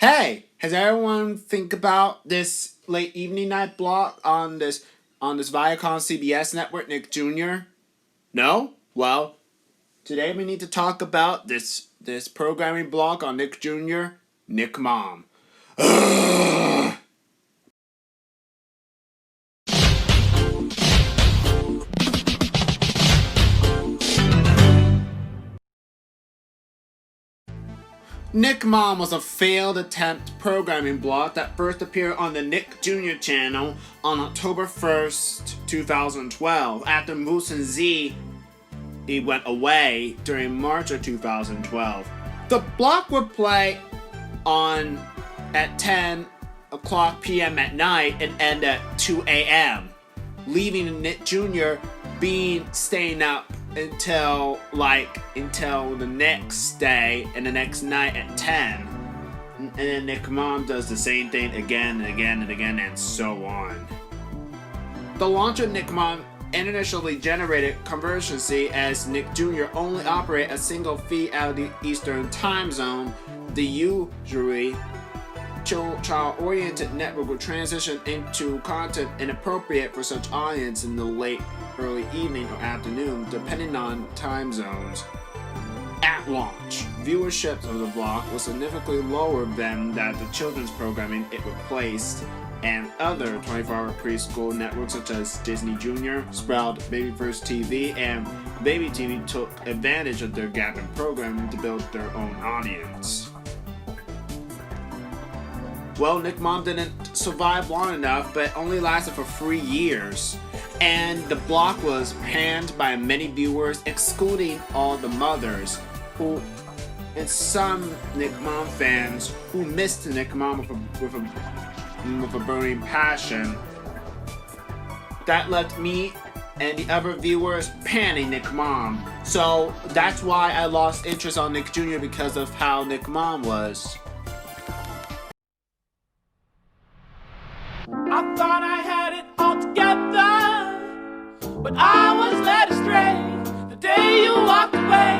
Hey, has everyone think about this late evening night block on this Viacom CBS network, Nick Jr.? No? Well, today we need to talk about this programming block on Nick Jr., NickMom. Ugh! NickMom was a failed attempt programming block that first appeared on the Nick Jr. channel on October 1st, 2012, after Misuse went away during March of 2012. The block would play at 10 o'clock p.m. at night and end at 2 a.m., leaving Nick Jr. staying up until the next day and the next night at 10. And then NickMom does the same thing again and again and again, and so on. The launch of NickMom initially generated controversy as Nick Jr. only operated a single feed out of the Eastern time zone. The usually child-oriented network would transition into content inappropriate for such audience in the early evening or afternoon, depending on time zones. At launch, viewership of the block was significantly lower than that the children's programming it replaced, and other 24-hour preschool networks such as Disney Junior, Sprout, Baby First TV, and Baby TV took advantage of their gap in programming to build their own audience. Well, NickMom didn't survive long enough, but only lasted for 3 years. And the block was panned by many viewers, excluding all the mothers, and some NickMom fans who missed NickMom with a burning passion. That left me and the other viewers panning NickMom. So that's why I lost interest on Nick Jr. because of how NickMom was. I thought I had it all together, but I was led astray the day you walked away.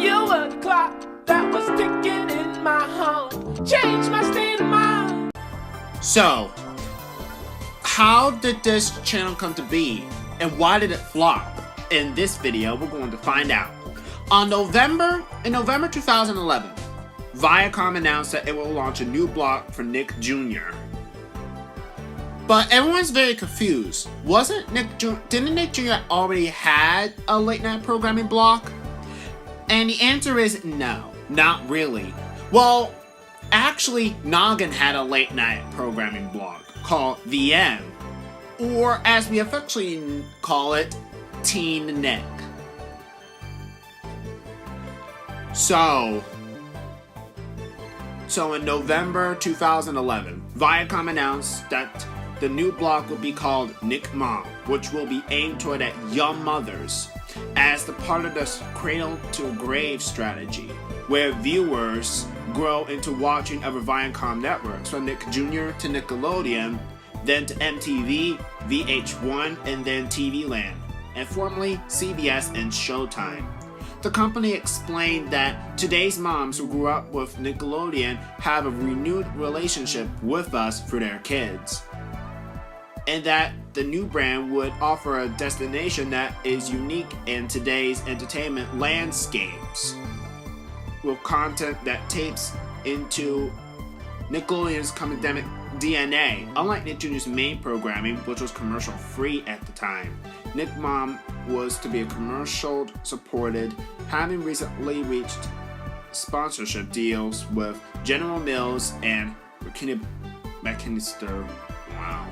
You were the clock that was ticking in my home, changed my state of mind. So, how did this channel come to be, and why did it flop? In this video, we're going to find out. In November 2011, Viacom announced that it will launch a new block for Nick Jr. But everyone's very confused. Didn't Nick Jr. already had a late night programming block? And the answer is no, not really. Well, actually, Noggin had a late night programming block called The End, or as we affectionately call it, Teen Nick. So in November 2011, Viacom announced that the new block will be called NickMom, which will be aimed toward at young mothers as the part of this cradle to grave strategy, where viewers grow into watching other Viacom networks, from Nick Jr. to Nickelodeon, then to MTV, VH1, and then TV Land, and formerly CBS and Showtime. The company explained that today's moms who grew up with Nickelodeon have a renewed relationship with us for their kids, and that the new brand would offer a destination that is unique in today's entertainment landscapes, with content that tapes into Nickelodeon's comedic DNA. Unlike Nick Jr.'s main programming, which was commercial-free at the time, NickMom was to be commercial-supported, having recently reached sponsorship deals with General Mills and McKinnister. Wow.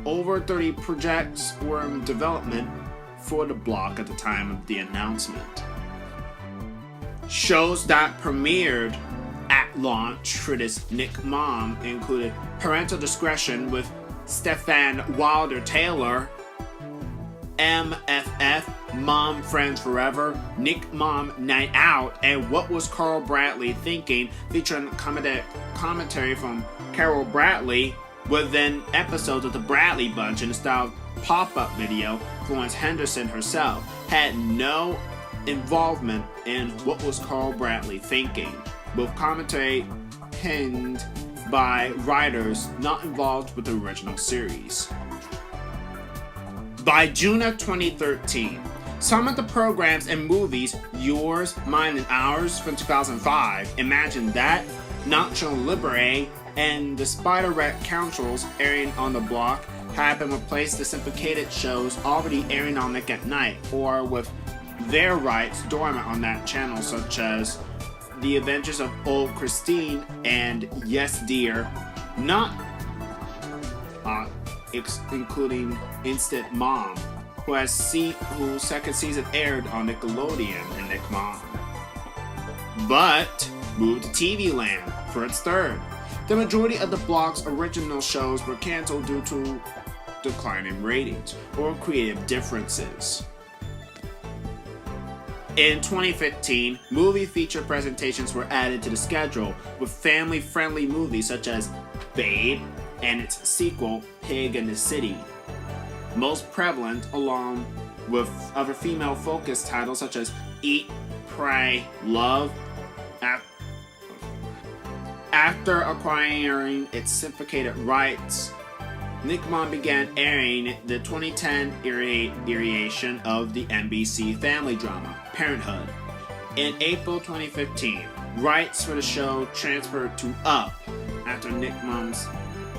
Over 30 projects were in development for the block at the time of the announcement. Shows that premiered at launch for this NickMom included Parental Discretion with Stefan Wilder Taylor, MFF, Mom Friends Forever, NickMom Night Out, and What Was Carl Bradley Thinking, featuring commentary from Carol Bradley, within episodes of The Bradley Bunch in the style of pop-up video. Florence Henderson herself had no involvement in What Was Carl Bradley Thinking, with commentary penned by writers not involved with the original series. By June of 2013, some of the programs and movies, Yours, Mine, and Ours from 2005, Imagine That, Nacho Libre, and the Spider-Rat Councils airing on the block have been replaced with syndicated shows already airing on Nick at Night, or with their rights dormant on that channel, such as The Adventures of Old Christine and Yes Dear, including Instant Mom, whose second season aired on Nickelodeon and NickMom, but moved to TV Land for its third. The majority of the block's original shows were canceled due to declining ratings or creative differences. In 2015, movie feature presentations were added to the schedule, with family-friendly movies such as Babe and its sequel, Pig in the City, most prevalent, along with other female-focused titles such as Eat, Pray, Love. After acquiring its syndicated rights, NickMom began airing the 2010 iteration of the NBC family drama, Parenthood. In April 2015, rights for the show transferred to Up after NickMom's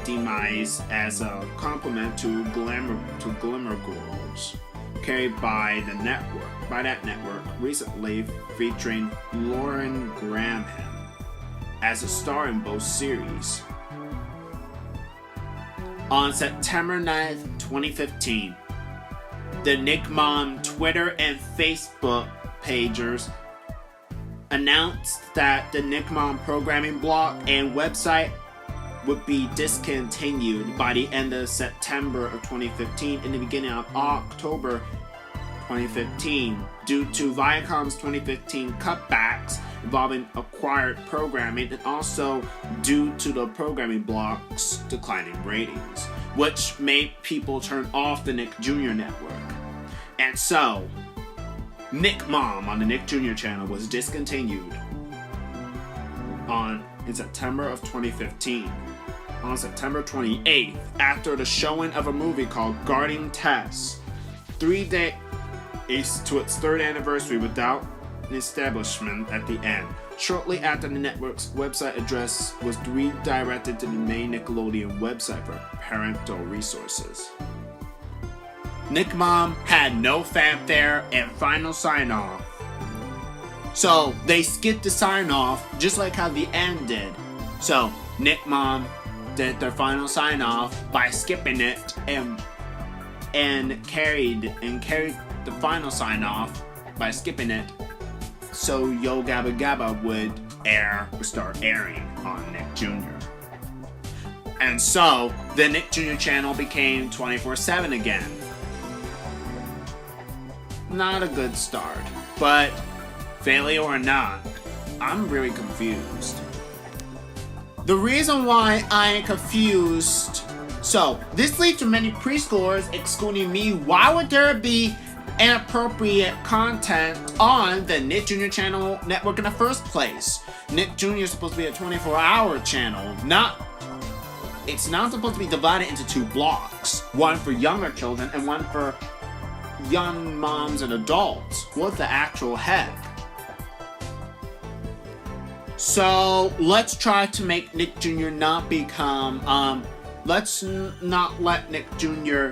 demise as a complement to Glimmer Girls, carried by that network, recently featuring Lauren Graham as a star in both series. On September 9th, 2015, the NickMom Twitter and Facebook pages announced that the NickMom programming block and website would be discontinued by the end of September of 2015 and the beginning of October 2015 due to Viacom's 2015 cutbacks involving acquired programming, and also due to the programming block's declining ratings, which made people turn off the Nick Jr. network. And so, NickMom on the Nick Jr. channel was discontinued in September of 2015. On September 28th, after the showing of a movie called Guarding Tess, 3 days to its third anniversary without an establishment at the end. Shortly after, the network's website address was redirected to the main Nickelodeon website for parental resources. NickMom had no fanfare and final sign-off. So they skipped the sign-off just like how the end did. So NickMom did their final sign-off by skipping it and carried the final sign-off by skipping it, so Yo Gabba Gabba would start airing on Nick Jr. And so the Nick Jr. channel became 24/7 again. Not a good start, but failure or not, I'm really confused. The reason why I am confused, so this leads to many preschoolers excluding me. Why would there be inappropriate content on the Nick Jr. channel network in the first place? Nick Jr. is supposed to be a 24-hour channel. It's not supposed to be divided into 2 blocks. One for younger children and one for young moms and adults. What the actual heck? So let's try to make Nick Jr. not become, let's not let Nick Jr.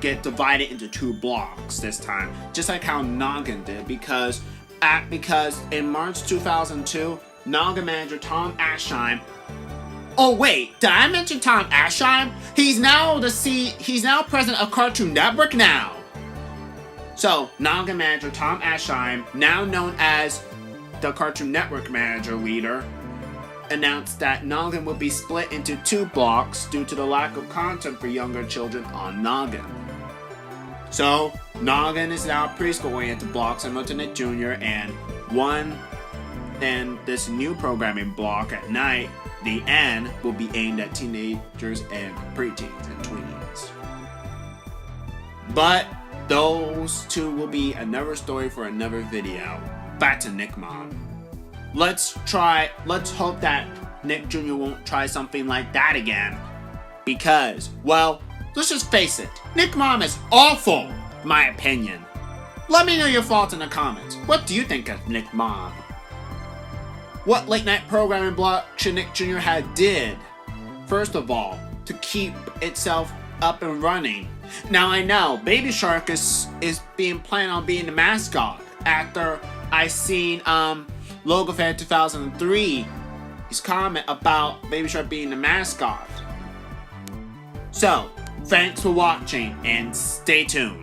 get divided into 2 blocks this time, just like how Noggin did, because in March 2002, Noggin manager Tom Ascheim. Oh wait, did I mention Tom Ascheim? He's now president of Cartoon Network now. So Noggin manager Tom Ascheim, now known as the Cartoon Network manager leader, announced that Noggin would be split into 2 blocks due to the lack of content for younger children on Noggin. So Noggin is now preschool-oriented blocks similar to Nick Jr. and this new programming block at night, the N, will be aimed at teenagers and preteens and tweens. But those 2 will be another story for another video. Back to NickMom. Let's hope that Nick Jr. won't try something like that again. Because, well, let's just face it, NickMom is awful, in my opinion. Let me know your thoughts in the comments. What do you think of NickMom? What late night programming block should Nick Jr. have did? First of all, to keep itself up and running. Now I know Baby Shark is being planned on being the mascot after I seen LogoFan 2003 his comment about Baby Shark being the mascot. So, thanks for watching and stay tuned.